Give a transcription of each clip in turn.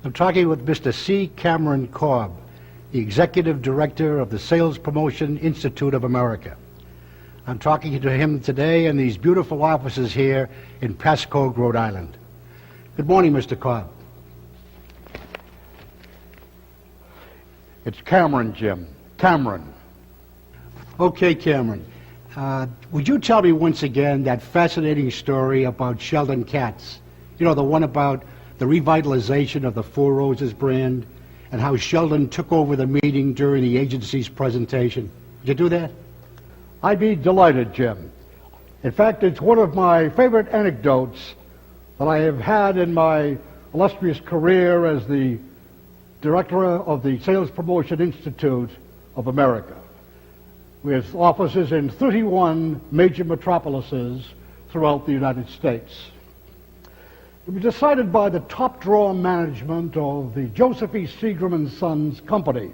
I'm talking with Mr. C. Cameron Cobb, the Executive Director of the Sales Promotion Institute of America. I'm talking to him today in these beautiful offices here in Pascoag, Rhode Island. Good morning, Mr. Cobb. It's Cameron, Jim. Cameron. Okay, Cameron. Would you tell me once again that fascinating story about Sheldon Katz? You know, the one about the revitalization of the Four Roses brand and how Sheldon took over the meeting during the agency's presentation. Would you do that? I'd be delighted, Jim. In fact, it's one of my favorite anecdotes that I have had in my illustrious career as the Director of the Sales Promotion Institute of America, with offices in 31 major metropolises throughout the United States. It was decided by the top drawer management of the Joseph E. Seagram & Sons Company,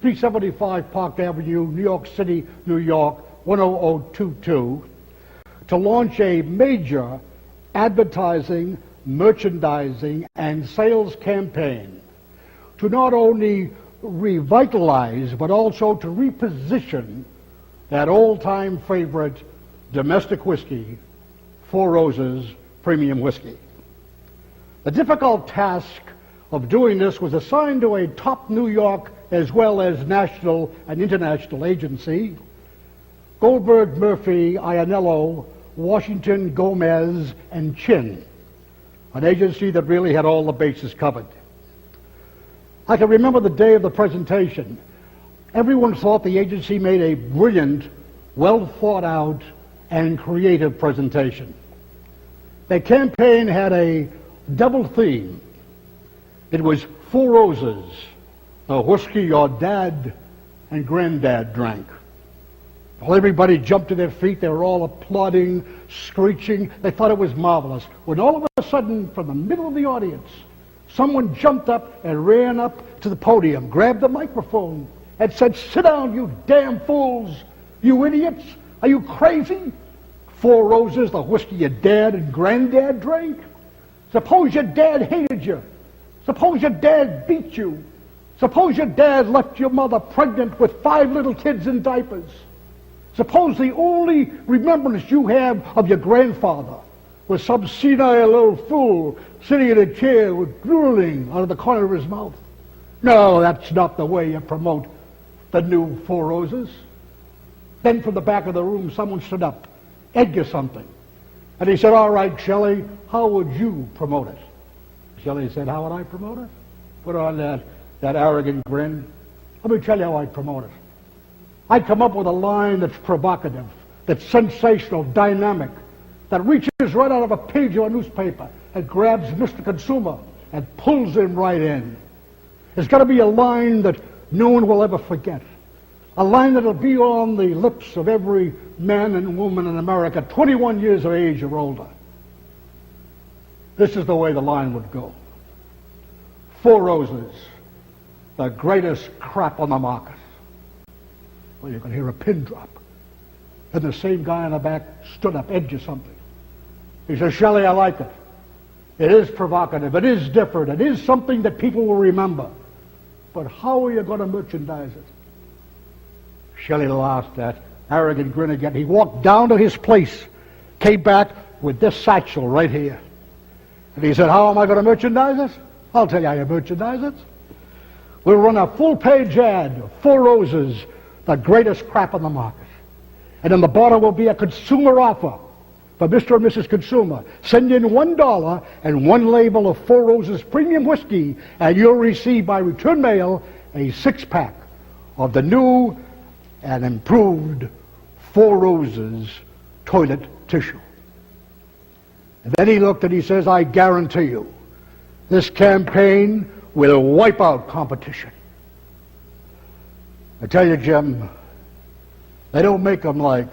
375 Park Avenue, New York City, New York, 10022, to launch a major advertising, merchandising, and sales campaign to not only revitalize, but also to reposition that old-time favorite domestic whiskey, Four Roses Premium Whiskey. The difficult task of doing this was assigned to a top New York as well as national and international agency, Goldberg, Murphy, Ianello, Washington, Gomez, and Chin, an agency that really had all the bases covered. I can remember the day of the presentation. Everyone thought the agency made a brilliant, well thought out, and creative presentation. The campaign had a double theme. It was Four Roses, the whiskey your dad and granddad drank. Well, everybody jumped to their feet. They were all applauding, screeching. They thought it was marvelous. When all of a sudden, from the middle of the audience, someone jumped up and ran up to the podium, grabbed the microphone, and said, "Sit down, you damn fools! You idiots! Are you crazy? Four Roses, the whiskey your dad and granddad drank? Suppose your dad hated you. Suppose your dad beat you. Suppose your dad left your mother pregnant with 5 little kids in diapers. Suppose the only remembrance you have of your grandfather was some senile old fool sitting in a chair with drooling out of the corner of his mouth. No, that's not the way you promote the new Four Roses." Then from the back of the room, someone stood up, Edgar something. And he said, "All right, Shelley, how would you promote it?" Shelley said, "How would I promote it?" Put on that arrogant grin. "Let me tell you how I'd promote it. I'd come up with a line that's provocative, that's sensational, dynamic, that reaches right out of a page of a newspaper and grabs Mr. Consumer and pulls him right in. There's got to be a line that no one will ever forget. A line that'll be on the lips of every man and woman in America, 21 years of age or older." This is the way the line would go. Four Roses, the greatest crap on the market. Well, you can hear a pin drop. And the same guy in the back stood up, edged something. He said, "Shelley, I like it. It is provocative. It is different. It is something that people will remember. But how are you going to merchandise it?" Shelley laughed, that arrogant grin again. He walked down to his place, came back with this satchel right here. And he said, "How am I going to merchandise it? I'll tell you how you merchandise it. We'll run a full-page ad, Four Roses, the greatest crap on the market. And in the bottom will be a consumer offer for Mr. and Mrs. Consumer. Send in $1 and one label of Four Roses Premium Whiskey, and you'll receive by return mail a 6-pack of the new and improved Four Roses toilet tissue." And then he looked and he says, "I guarantee you, this campaign will wipe out competition." I tell you, Jim, they don't make them like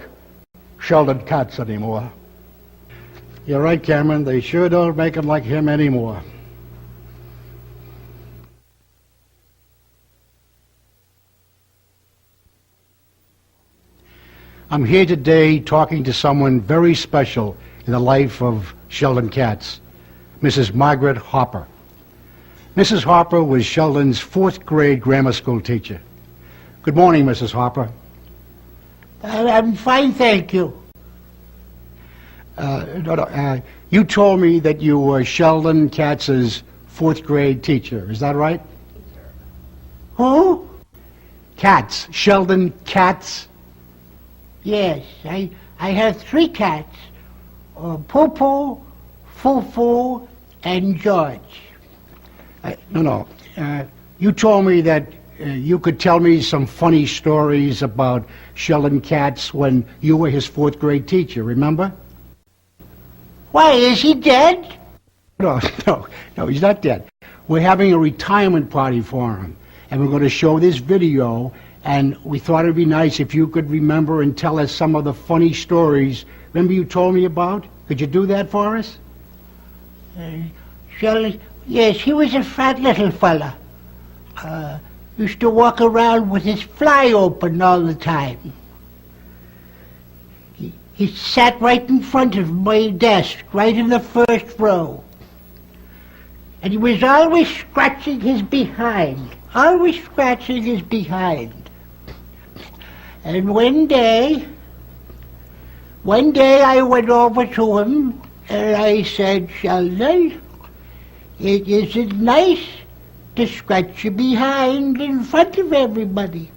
Sheldon Katz anymore. You're right, Cameron. They sure don't make them like him anymore. I'm here today talking to someone very special in the life of Sheldon Katz, Mrs. Margaret Hopper. Mrs. Harper was Sheldon's fourth grade grammar school teacher. Good morning, Mrs. Harper. I'm fine, thank you. You told me that you were Sheldon Katz's fourth grade teacher. Is that right? Who? Katz. Sheldon Katz. Yes, I have three cats. Poo-Poo, Foo-Foo, and George. You told me that you could tell me some funny stories about Sheldon Katz when you were his fourth grade teacher, remember? Why, is he dead? No, he's not dead. We're having a retirement party for him, and we're going to show this video, and we thought it'd be nice if you could remember and tell us some of the funny stories. Remember you told me about? Could you do that for us? Sheldon, yes, he was a fat little fella. Used to walk around with his fly open all the time. He sat right in front of my desk, right in the first row. And he was always scratching his behind, always scratching his behind. And one day I went over to him and I said, Sheldon, is it nice to scratch your behind in front of everybody?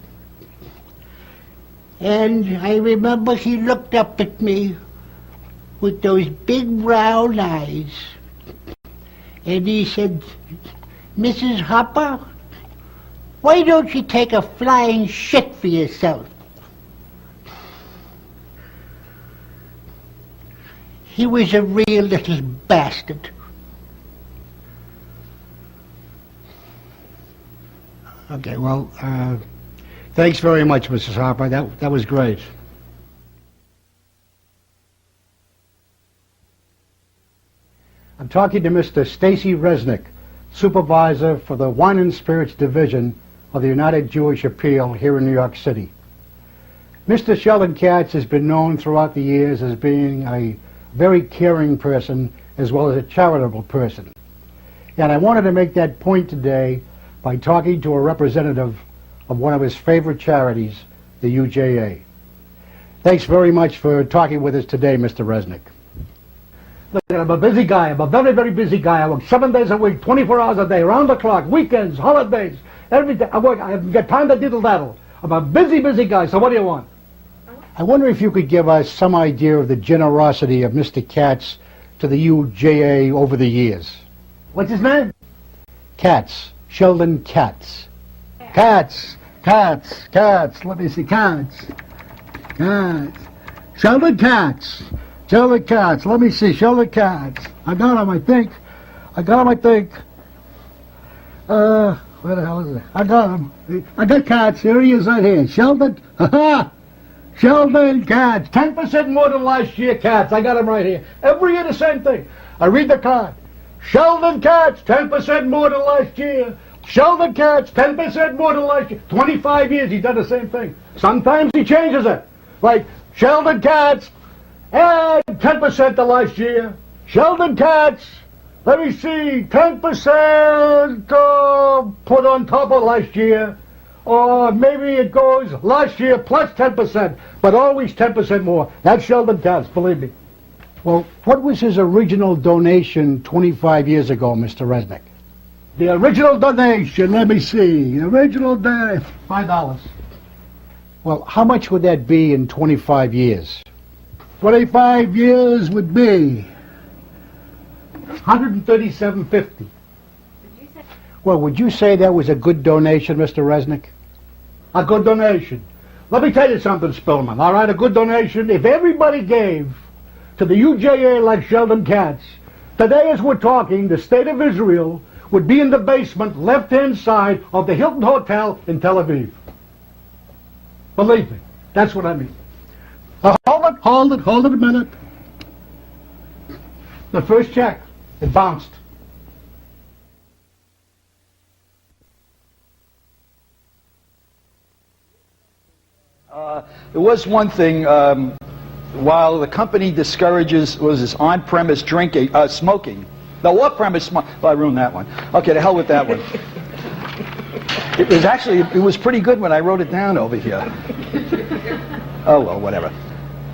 And I remember he looked up at me with those big brown eyes. And he said, Mrs. Harper, why don't you take a flying shit for yourself? He was a real little bastard. Okay, well, thanks very much, Mrs. Harper. That was great. I'm talking to Mr. Stacy Resnick, supervisor for the Wine and Spirits Division of the United Jewish Appeal here in New York City. Mr. Sheldon Katz has been known throughout the years as being a very caring person as well as a charitable person. And I wanted to make that point today by talking to a representative of one of his favorite charities, the UJA. Thanks very much for talking with us today, Mr. Resnick. Look, I'm a busy guy. I'm a very, very busy guy. I work 7 days a week, 24 hours a day, round the clock, weekends, holidays, every day. I haven't got time to diddle-daddle. I'm a busy, busy guy, so what do you want? I wonder if you could give us some idea of the generosity of Mr. Katz to the UJA over the years. What's his name? Katz. Sheldon Katz. Katz. Let me see. Katz. Sheldon Katz. Let me see. Sheldon Katz. I got him, I think. Where the hell is it? I got him. I got Katz. Here he is right here. Sheldon. Sheldon Katz. 10% more than last year, Katz. I got him right here. Every year the same thing. I read the card. Sheldon Katz, 10% more than last year. Sheldon Katz, 10% more than last year. 25 years he's done the same thing. Sometimes he changes it. Like, Sheldon Katz, add 10% to last year. Sheldon Katz, let me see, 10% put on top of last year. Or maybe it goes last year plus 10%, but always 10% more. That's Sheldon Katz, believe me. Well, what was his original donation 25 years ago, Mr. Resnick? The original donation, let me see. $5. Well, how much would that be in 25 years? 25 years would be $137.50. Well, would you say that was a good donation, Mr. Resnick? A good donation. Let me tell you something, Spillman, all right? A good donation, if everybody gave to the UJA like Sheldon Katz, today as we're talking, the state of Israel would be in the basement, left-hand side of the Hilton Hotel in Tel Aviv. Believe me, that's what I mean. Hold it a minute. The first check, it bounced. There was one thing, while the company discourages was this on-premise drinking, smoking, The what premise? Well, I ruined that one. Okay, to hell with that one. It was pretty good when I wrote it down over here. Oh, well, whatever.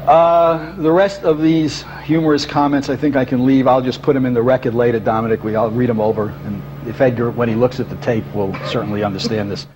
The rest of these humorous comments I think I can leave. I'll just put them in the record later, Dominic. I'll read them over, and if Edgar, when he looks at the tape, will certainly understand this.